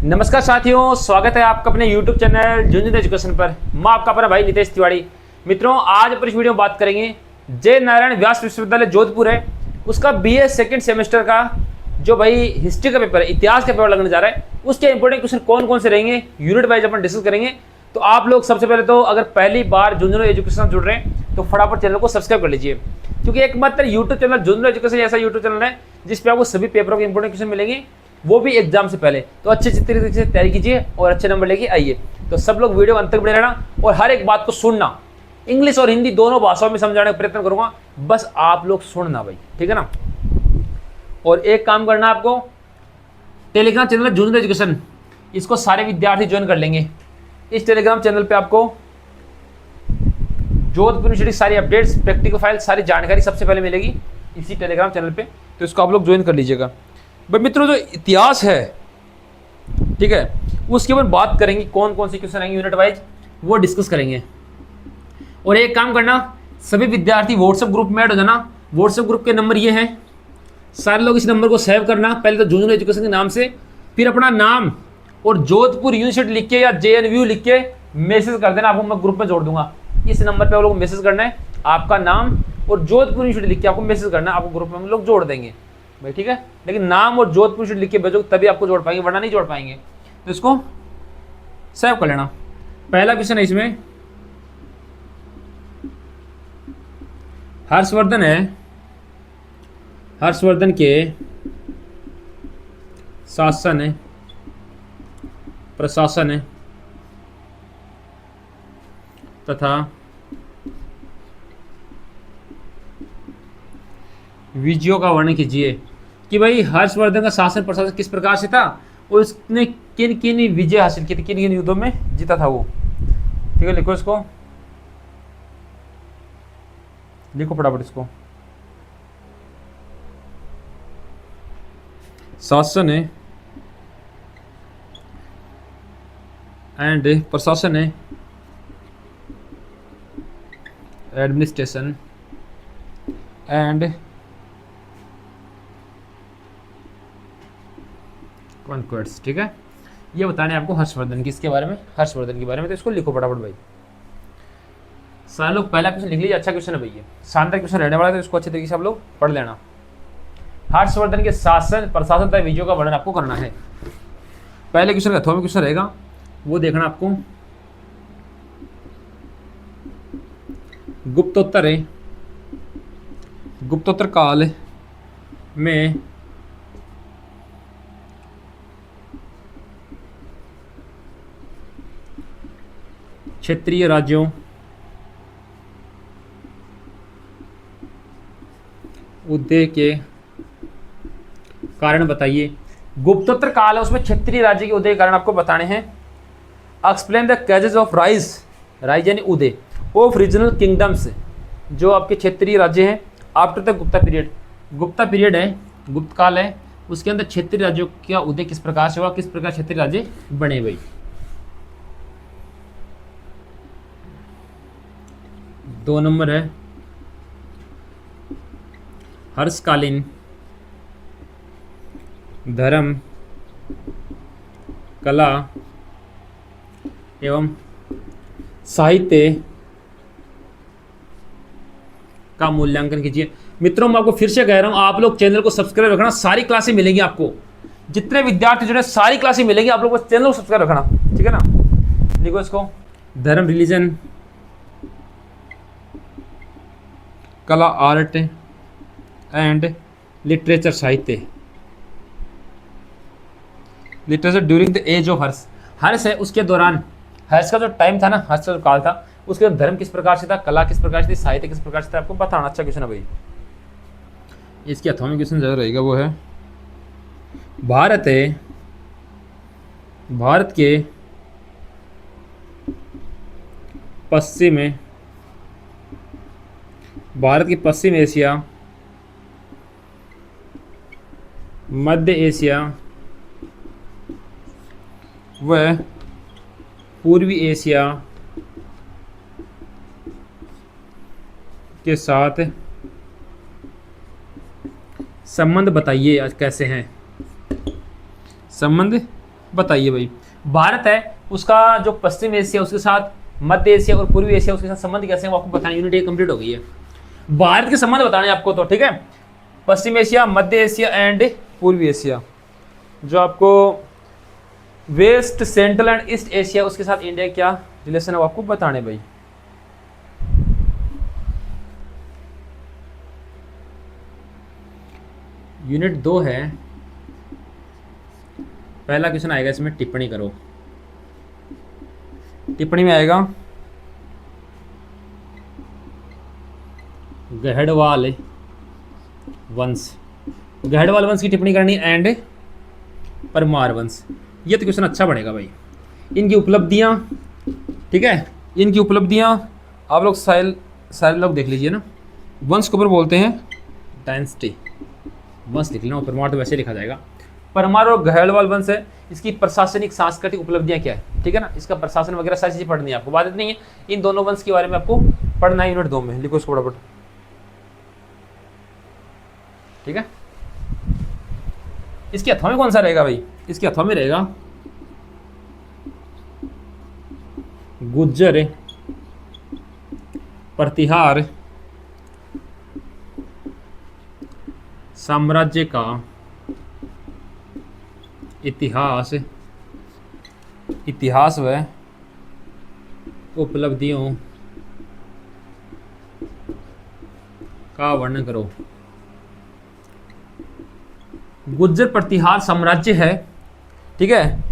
नमस्कार साथियों, स्वागत है आपका अपने YouTube चैनल झुंझुनू एजुकेशन पर। मैं आपका अपना भाई नितेश तिवारी। मित्रों, आज अपन इस वीडियो में बात करेंगे जय नारायण व्यास विश्वविद्यालय जोधपुर है, उसका BA सेकंड सेमेस्टर का जो भाई हिस्ट्री का पेपर है, इतिहास का पेपर लगने जा रहा है, उसके इंपॉर्टेंट क्वेश्चन कौन कौन से रहेंगे, यूनिट वाइज अपन डिस्कस करेंगे। तो आप लोग सबसे पहले तो अगर पहली बार झुंझुनू एजुकेशन जुड़ रहे हैं तो फटाफट चैनल को सब्सक्राइब कर लीजिए, क्योंकि एकमात्र यूट्यूब चैनल झुंझुनू एजुकेशन ऐसा यूट्यूब चैनल है जिसपे आपको सभी पेपरों के इंपॉर्टेंट क्वेश्चन मिलेंगे, वो भी एग्जाम से पहले। तो अच्छे तरीके से तैयारी कीजिए और अच्छे नंबर लेके आइए। तो सब लोग वीडियो अंत तक बने रहना और हर एक बात को सुनना। इंग्लिश और हिंदी दोनों भाषाओं में समझाने का प्रयत्न करूंगा, बस आप लोग सुनना भाई, ठीक है ना। और एक काम करना आपको, टेलीग्राम चैनल झुंझुनू एजुकेशन, इसको सारे विद्यार्थी ज्वाइन कर लेंगे। इस टेलीग्राम चैनल पे आपको जोधपुर यूनिवर्सिटी सारी अपडेट्स, प्रैक्टिकल फाइल, सारी जानकारी सबसे पहले मिलेगी इसी टेलीग्राम चैनल पे। तो इसको आप लोग ज्वाइन कर लीजिएगा। भाई मित्रों, जो इतिहास है, ठीक है, उसके ऊपर बात करेंगे, कौन कौन से क्वेश्चन आएंगे यूनिट वाइज वो डिस्कस करेंगे। और एक काम करना, सभी विद्यार्थी व्हाट्सएप ग्रुप में ऐड हो जाना। व्हाट्सएप ग्रुप के नंबर ये हैं, सारे लोग इस नंबर को सेव करना। पहले तो झुंझुनू एजुकेशन के नाम से, फिर अपना नाम और जोधपुर यूनिवर्सिटी लिख के या JNU लिख के मैसेज कर देना, आपको मैं ग्रुप में जोड़ दूंगा। इस नंबर पे आप लोग मैसेज करना है, आपका नाम और जोधपुर यूनिवर्सिटी लिख के आपको मैसेज करना है, आपको ग्रुप में हम लोग जोड़ देंगे भाई, ठीक है। लेकिन नाम और जोधपुर यूनिवर्सिटी लिख के भेजो, तभी आपको जोड़ पाएंगे, वरना नहीं जोड़ पाएंगे। तो इसको सेव कर लेना। पहला क्वेश्चन है इसमें, हर्षवर्धन है, हर्षवर्धन के शासन है, प्रशासन है तथा विजयों का वर्णन कीजिए। कि भाई हर्षवर्धन का शासन प्रशासन किस प्रकार से था और उसने किन किन विजय हासिल की थी, किन किन युद्धों में जीता था वो, ठीक है। लिखो इसको, लिखो फटाफट इसको। शासन है एंड प्रशासन है, एडमिनिस्ट्रेशन एंड कॉन्क्वेस्ट, ठीक है। ये बताने आपको हर्षवर्धन की, इसके बारे में, हर्षवर्धन के बारे में। तो इसको लिखो फटाफट भाई। सारे लोग पहला क्वेश्चन लिख लीजिए, अच्छा क्वेश्चन है भैया, शानदार क्वेश्चन रहने वाला है, तो इसको अच्छे तरीके से आप लोग पढ़ लेना। हर्षवर्धन के शासन प्रशासन तथा विजयों का वर्णन आपको करना है। पहले क्वेश्चन का अथवा क्वेश्चन रहेगा, वो देखना आपको। गुप्तोत्तर है, गुप्तोत्तर काल में क्षेत्रीय राज्यों उदय के कारण बताइए। गुप्तोत्तर काल है, उसमें क्षेत्रीय राज्य के उदय के कारण आपको बताने हैं। Explain the causes of rise, rise यानी उदय, ऑफ रीजनल किंगडम्स, जो आपके क्षेत्रीय राज्य हैं after the Gupta period. Gupta period है, गुप्त काल है, उसके अंदर क्षेत्रीय राज्यों का उदय किस प्रकार से हुआ, किस प्रकार क्षेत्रीय राज्य बने भाई। 2 नंबर है, हर्षकालीन धर्म, कला एवं साहित्य का मूल्यांकन कीजिए। मित्रों, मैं आपको फिर से कह रहा हूं, आप लोग चैनल को सब्सक्राइब रखना, सारी क्लासें मिलेंगी आपको। जितने विद्यार्थी जुड़े, सारी क्लासें मिलेंगी, आप लोग को चैनल को सब्सक्राइब रखना, ठीक है ना। लिखो इसको, धर्म, रिलीजन, कला, आर्ट एंड लिटरेचर, साहित्य, literature during the age of Harsha. Harsha है उसके दौरान, हर्ष का जो टाइम था ना, हर्ष का जो काल था, उसके धर्म किस प्रकार से था, कला किस प्रकार से थी, साहित्य किस प्रकार से था, आपको बताना। अच्छा क्वेश्चन है भाई, इसकी अथवा क्वेश्चन जरूर रहेगा। वो है, भारत है, भारत के पश्चिम में, भारत के पश्चिम एशिया, मध्य एशिया व पूर्वी एशिया के साथ संबंध बताइए। आज कैसे हैं संबंध बताइए भाई। भारत है, उसका जो पश्चिम एशिया उसके साथ मध्य एशिया और पूर्वी एशिया उसके साथ संबंध कैसे हैं वो आपको बताना। यूनिट ए कंप्लीट हो गई है। भारत के संबंध बताने आपको तो, ठीक है। पश्चिम एशिया, मध्य एशिया एंड पूर्वी एशिया, जो आपको west, central and east Asia उसके साथ इंडिया क्या रिलेशन है वो आपको बताने भाई। यूनिट 2 है, पहला क्वेश्चन आएगा इसमें, टिप्पणी करो। टिप्पणी में आएगा गहड़वाल वंश, गहड़वाल वंश की टिप्पणी करनी एंड परमार वंश। ये तो क्वेश्चन अच्छा बनेगा भाई। इनकी उपलब्धियां, ठीक है, इनकी उपलब्धियां आप लोग सारे लोग देख लीजिए ना। वंश को ऊपर बोलते हैं डायनेस्टी, वंश लिख लेना, परमार तो वैसे लिखा जाएगा। परमार और गहड़वाल वंश है, इसकी प्रशासनिक सांस्कृतिक उपलब्धियां क्या है, ठीक है ना, इसका प्रशासन वगैरह सारी चीजें पढ़नी है आपको, बात नहीं है। इन दोनों वंश के बारे में आपको पढ़ना है यूनिट 2 में, लिखो इसको फटाफट, ठीक है। इसके अथवा में कौन सा रहेगा भाई, इसके अथवा में रहेगा गुज्जर प्रतिहार साम्राज्य का इतिहास व उपलब्धियों का वर्णन करो। गुज्जर प्रतिहार साम्राज्य है, ठीक है,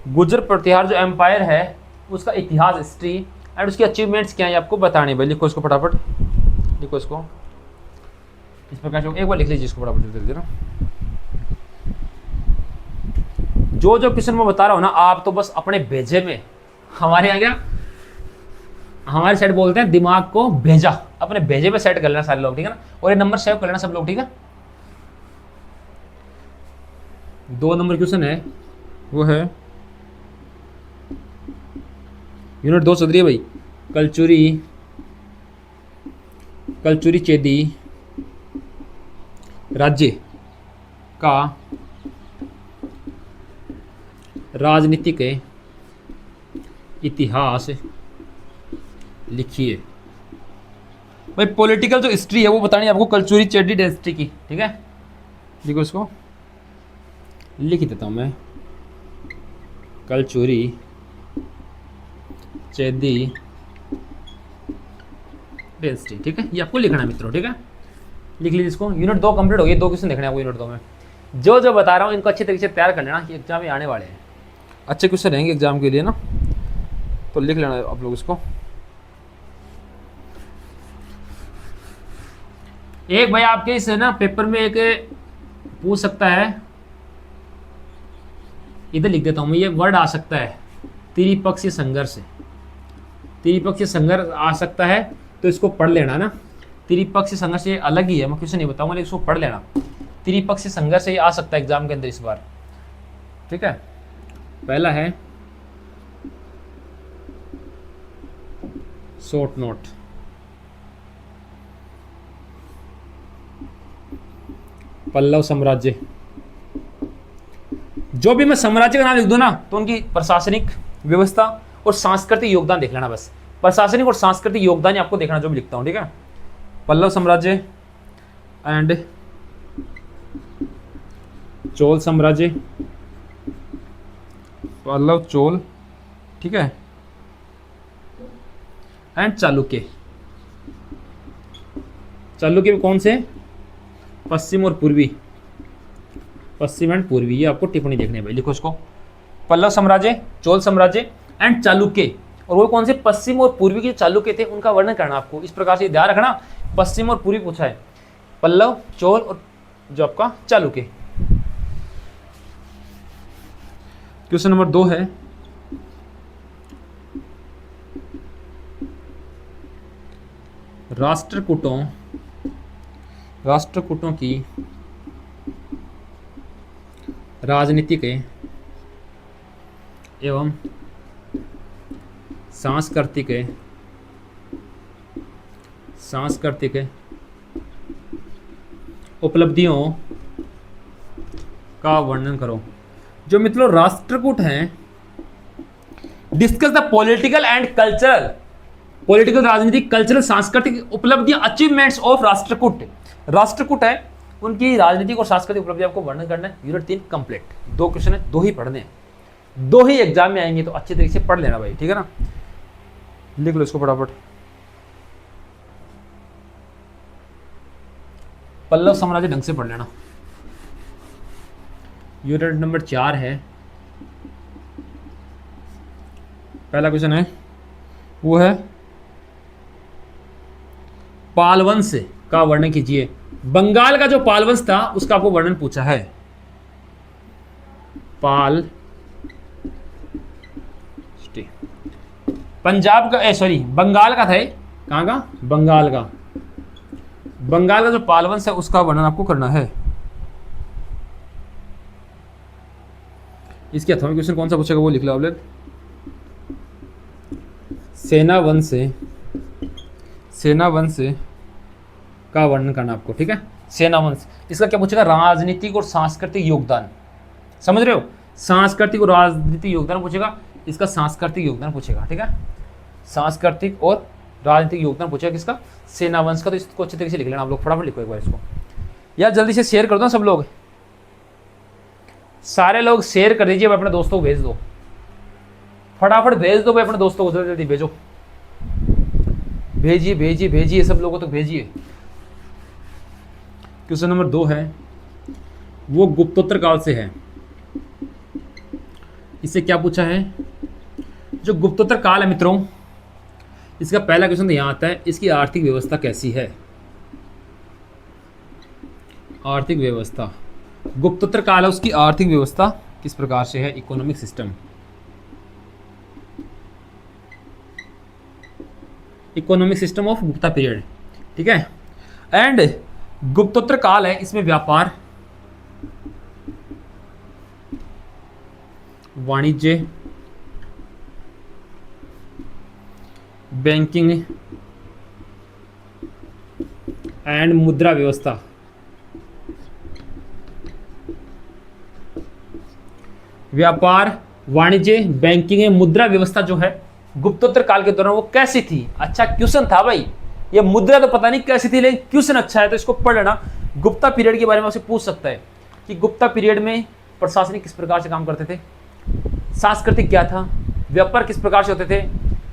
गुज्जर प्रतिहार जो एम्पायर है उसका इतिहास, हिस्ट्री एंड उसके अचीवमेंट्स क्या है आपको बताने भाई। लिखो इसको फटाफट, लिखो इसको इस प्रकार से, एक बार लिख लीजिए इसको फटाफट जल्दी ना। जो क्वेश्चन मैं बता रहा हूँ ना, आप तो बस अपने भेजे में, हमारे यहाँ क्या, हमारे साइड बोलते हैं दिमाग को भेजा, अपने भेजे में सेट कर लेना सारे लोग, ठीक है ना। और ये नंबर सेव कर लेना सब लोग, ठीक है। 2 नंबर क्वेश्चन है, वो है यूनिट 2 चल रही है भाई। कलचुरी चेदी राज्य का राजनीतिक इतिहास लिखिए भाई। पॉलिटिकल जो हिस्ट्री है वो बतानी है आपको कलचुरी चेदी डायनेस्टी की, ठीक है। देखो इसको लिख देता हूं मैं, कलचुरी चेदी डायनेस्टी, ठीक है। ये आपको लिखना है मित्रों, ठीक है, लिख लीजिए इसको। यूनिट 2 कंप्लीट हो गई, 2 क्वेश्चन देखने हैं आपको यूनिट 2 में। जो बता रहा हूँ इनको अच्छे तरीके से तैयार कर लेना कि एग्जाम में आने वाले हैं, अच्छे क्वेश्चन रहेंगे एग्जाम के लिए ना, तो लिख लेना आप लोग इसको। एक भाई आपके इस ना पेपर में एक पूछ सकता है, इधर लिख देता हूं मैं, ये वर्ड आ सकता है त्रिपक्षीय संघर्ष, त्रिपक्षीय संघर्ष आ सकता है, तो इसको पढ़ लेना ना। त्रिपक्षीय संघर्ष ये अलग ही है, मैं क्वेश्चन नहीं बताऊंगा, लेकिन इसको पढ़ लेना। त्रिपक्षीय संघर्ष ये आ सकता है एग्जाम के अंदर इस बार, ठीक है। पहला है शॉर्ट नोट, पल्लव साम्राज्य। जो भी मैं साम्राज्य का नाम लिख दूं ना, तो उनकी प्रशासनिक व्यवस्था और सांस्कृतिक योगदान देख लेना बस। प्रशासनिक और सांस्कृतिक योगदान ही आपको देखना जो भी लिखता हूं, ठीक है। पल्लव साम्राज्य एंड चोल साम्राज्य, पल्लव चोल, ठीक है, एंड चालुक्य। चालुक्य में कौन से, पश्चिम और पूर्वी, पश्चिम एंड पूर्वी, ये आपको टिप्पणी देखनी है भाई। लिखो इसको, पल्लव साम्राज्य, चोल साम्राज्य एंड चालुक्य। और वो कौन से, पश्चिम और पूर्वी के चालुक्य थे, उनका वर्णन करना आपको। इस प्रकार से ध्यान रखना, पश्चिम और पूर्वी पूछा है, पल्लव, चोल और जो आपका चालुक्य। क्वेश्चन नंबर 2 है, राष्ट्रकूटों की राजनीतिक एवं सांस्कृतिक उपलब्धियों का वर्णन करो। जो मित्रों राष्ट्रकूट हैं, discuss the political and cultural, political राजनीतिक कल्चरल सांस्कृतिक उपलब्धियां अचीवमेंट्स ऑफ राष्ट्रकूट। राष्ट्रकूट है उनकी राजनीतिक और सांस्कृतिक उपलब्धियां आपको वर्णन करना है। Unit 3 complete. 2 क्वेश्चन है, 2 ही पढ़ने हैं, 2 ही एग्जाम में आएंगे, तो अच्छे तरीके से पढ़ लेना भाई, ठीक है ना। लिख लो इसको फटाफट। पल्लव साम्राज्य ढंग से पढ़ लेना। यूनिट नंबर 4 है। पहला क्वेश्चन है वो है पाल वंश का वर्णन कीजिए। बंगाल का जो पाल वंश था उसका आपको वर्णन पूछा है। पाल, पंजाब का सॉरी बंगाल का था ये। कहाँ का? बंगाल का। बंगाल का जो पाल वंश है उसका वर्णन आपको करना है। इसके अथवा क्वेश्चन कौन सा पूछेगा वो लिख लो आप लोग। सेना वंश का वर्णन करना आपको, ठीक है। सेना वंश, इसका क्या पूछेगा? राजनीतिक और सांस्कृतिक योगदान। समझ रहे हो? सांस्कृतिक और राजनीतिक योगदान पूछेगा, इसका सांस्कृतिक योगदान पूछेगा, ठीक है। सांस्कृतिक और राजनीतिक योगदान पूछेगा किसका? सेना वंश का। तो इसको अच्छे तरीके से लिख लेना आप लोग, फटाफट लिखो एक बार इसको। यार जल्दी से शेयर कर दो सब लोग, सारे लोग शेयर कर दीजिए, अपने दोस्तों को भेज दो, फटाफट भेज दो भाई अपने दोस्तों को, जल्दी भेजो, भेजिए भेजिए भेजिए, सब लोगों तक भेजिए। क्वेश्चन नंबर 2 है वो गुप्तोत्तर काल से है। इससे क्या पूछा है? जो गुप्तोत्तर काल है मित्रों, इसका पहला क्वेश्चन तो यहां आता है, इसकी आर्थिक व्यवस्था कैसी है? आर्थिक व्यवस्था, गुप्तोत्तर काल है उसकी आर्थिक व्यवस्था किस प्रकार से है? Economic system, economic system of Gupta period, ठीक है। एंड गुप्तोत्तर काल है, इसमें व्यापार, वाणिज्य, बैंकिंग एंड मुद्रा व्यवस्था, व्यापार, वाणिज्य, बैंकिंग एवं मुद्रा व्यवस्था जो है गुप्तोत्तर काल के दौरान वो कैसी थी? अच्छा क्वेश्चन था भाई, ये मुद्रा तो पता नहीं कैसी थी, लेकिन क्वेश्चन अच्छा है तो इसको पढ़ लेना। गुप्ता पीरियड के बारे में आपसे पूछ सकता है कि गुप्ता पीरियड में प्रशासनिक किस प्रकार से काम करते थे, सांस्कृतिक क्या था, व्यापार किस प्रकार से होते थे,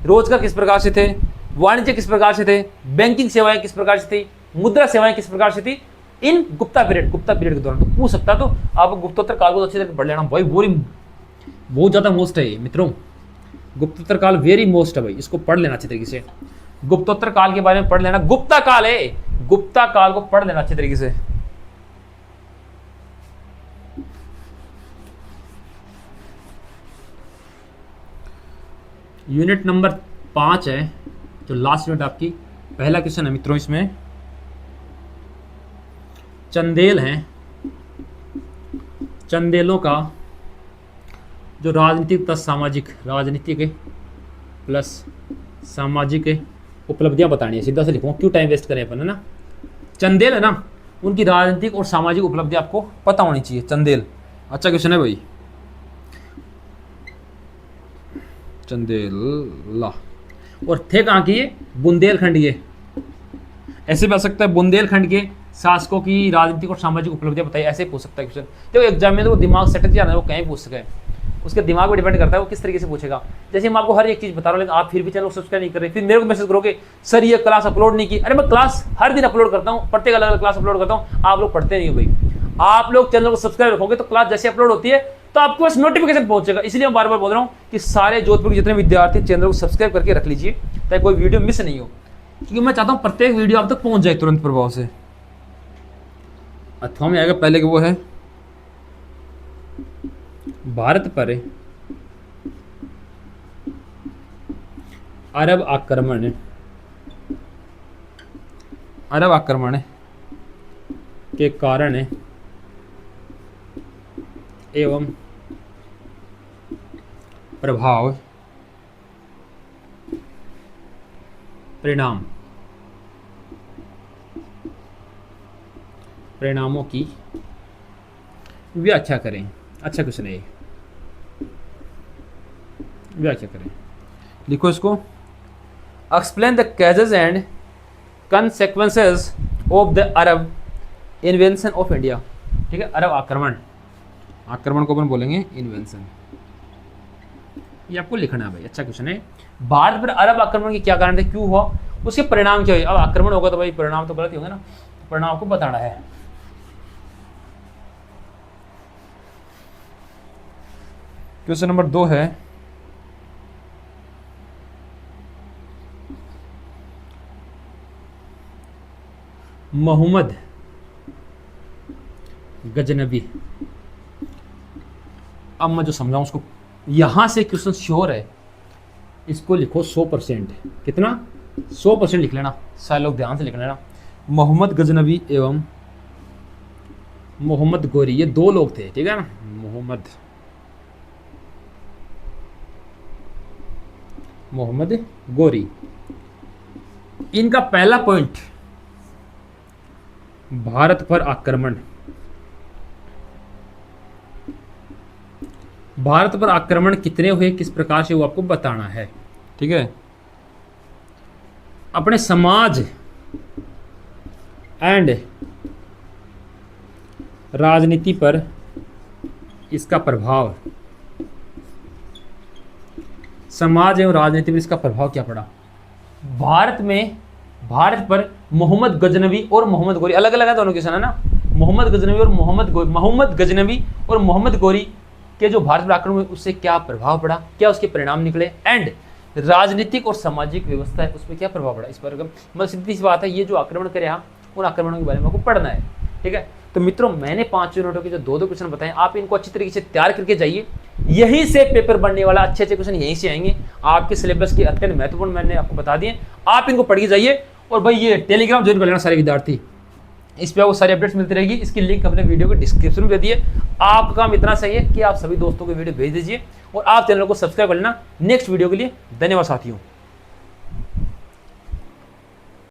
रोजगार किस प्रकार से थे, वाणिज्य किस प्रकार से थे, बैंकिंग सेवाएं किस प्रकार से थी, मुद्रा सेवाएं किस प्रकार से थी इन गुप्ता पीरियड के दौरान, तो पूछ सकता। तो आप गुप्तोत्तर काल को अच्छे से पढ़ लेना भाई, बहुत ज्यादा मोस्ट है ये मित्रों, गुप्तोत्तर काल वेरी मोस्ट है भाई, इसको पढ़ लेना अच्छे तरीके से। गुप्तोत्तर काल के बारे में पढ़ लेना, गुप्ता काल है, गुप्ता काल को पढ़ लेना अच्छे तरीके से। यूनिट नंबर 5 है जो लास्ट यूनिट आपकी। पहला क्वेश्चन है मित्रों इसमें चंदेल हैं, चंदेलों का जो राजनीतिक तथा सामाजिक, राजनीतिक प्लस सामाजिक उपलब्धियां बतानी है। सीधा से लिखूंगा, क्यों टाइम वेस्ट करें अपन, है ना। चंदेल है ना, उनकी राजनीतिक और सामाजिक उपलब्धि आपको पता होनी चाहिए। चंदेल अच्छा क्वेश्चन है भाई। चंदेला, और थे कहाँ की? बुंदेलखंड के। ऐसे भी आ सकता है बुंदेलखंड के शासकों की राजनीतिक और सामाजिक उपलब्धियां बताइए, ऐसे पूछ सकता है क्वेश्चन। तो एग्जाम में तो वो दिमाग सेट जाना है, वो कहीं पूछ सके, उसके दिमाग पर डिपेंड करता है वो किस तरीके से पूछेगा। जैसे मैं आपको हर एक चीज बता रहा हूँ, लेकिन आप फिर भी चैनल को सब्सक्राइब नहीं कर रहे, फिर मेरे को मैसेज करोगे सर ये क्लास अपलोड नहीं की। अरे मैं क्लास हर दिन अपलोड करता हूँ, प्रत्येक अलग अलग क्लास अपलोड करता हूँ, आप लोग पढ़ते नहीं हो भाई। आप लोग चैनल को सब्सक्राइब रखोगे तो क्लास जैसे अपलोड होती है तो आपके पास नोटिफिकेशन पहुंचेगा। इसलिए मैं बार बार बोल रहा हूँ कि सारे जोधपुर के जितने विद्यार्थी चैनल को सब्सक्राइब करके रख लीजिए ताकि कोई वीडियो मिस नहीं हो, क्योंकि मैं चाहता हूँ प्रत्येक वीडियो आप तक पहुंच जाए तुरंत प्रभाव से। अथवा में आएगा पहले कि वो है भारत पर अरब आक्रमण के कारण एवं प्रभाव परिणामों की व्याख्या करें। अच्छा क्वेश्चन है ये। व्याख्या करें। लिखो इसको, explain the causes and consequences of the Arab invention of India. ठीक है, अरब आक्रमण, आक्रमण को अपन बोलेंगे इन्वेंशन। ये आपको लिखना है भाई, अच्छा क्वेश्चन है। भारत पर अरब आक्रमण के क्या कारण थे, क्यों हुआ, उसके परिणाम क्या हुए। अब आक्रमण होगा तो भाई परिणाम तो गलत ही होंगे ना, परिणाम को बताना है। क्वेश्चन नंबर 2 है, मोहम्मद गजनबी। अब मैं जो समझाऊं उसको, यहां से क्वेश्चन श्योर है, इसको लिखो 100%। कितना, 100% लिख लेना, सारे लोग ध्यान से लिख लेना। मोहम्मद गजनबी एवं मोहम्मद गोरी, ये 2 लोग थे, ठीक है ना। मोहम्मद गोरी, इनका पहला पॉइंट, भारत पर आक्रमण। भारत पर आक्रमण कितने हुए, किस प्रकार से, वो आपको बताना है। ठीक है, अपने समाज एंड राजनीति पर इसका प्रभाव, समाज एवं राजनीति पर इसका प्रभाव क्या पड़ा। भारत पर मोहम्मद गजनबी और मोहम्मद गोरी, अलग अलग है दोनों किसान है ना, मोहम्मद गजनबी और मोहम्मद गजनबी और मोहम्मद गोरी के जो भारत पर आक्रमण हुए उससे क्या प्रभाव पड़ा, क्या उसके परिणाम निकले, एंड राजनीतिक और सामाजिक व्यवस्था है उसमें क्या प्रभाव पड़ा। इस पर मतलब सीधी सी बात है, ये जो आक्रमण करे उन आक्रमणों के बारे में आपको पढ़ना है। ठीक है, तो मित्रों मैंने 5 यूनिटों के जो 2 क्वेश्चन बताए, आप इनको अच्छी तरीके से तैयार करके जाइए, यहीं से पेपर बनने वाला, अच्छे क्वेश्चन यहीं से आएंगे। आपके सिलेबस के अत्यंत महत्वपूर्ण मैंने आपको बता दिए, आप इनको पढ़ के जाइए। और भाई ये टेलीग्राम ज्वाइन कर लेना सारे विद्यार्थी, इस पे आपको सारी अपडेट्स मिलती रहेगी। इसकी लिंक अपने वीडियो के डिस्क्रिप्शन में दे दिए। आपका काम इतना सही है कि आप सभी दोस्तों को वीडियो भेज दीजिए और आप चैनल को सब्सक्राइब कर लेना। नेक्स्ट वीडियो के लिए धन्यवाद साथियों।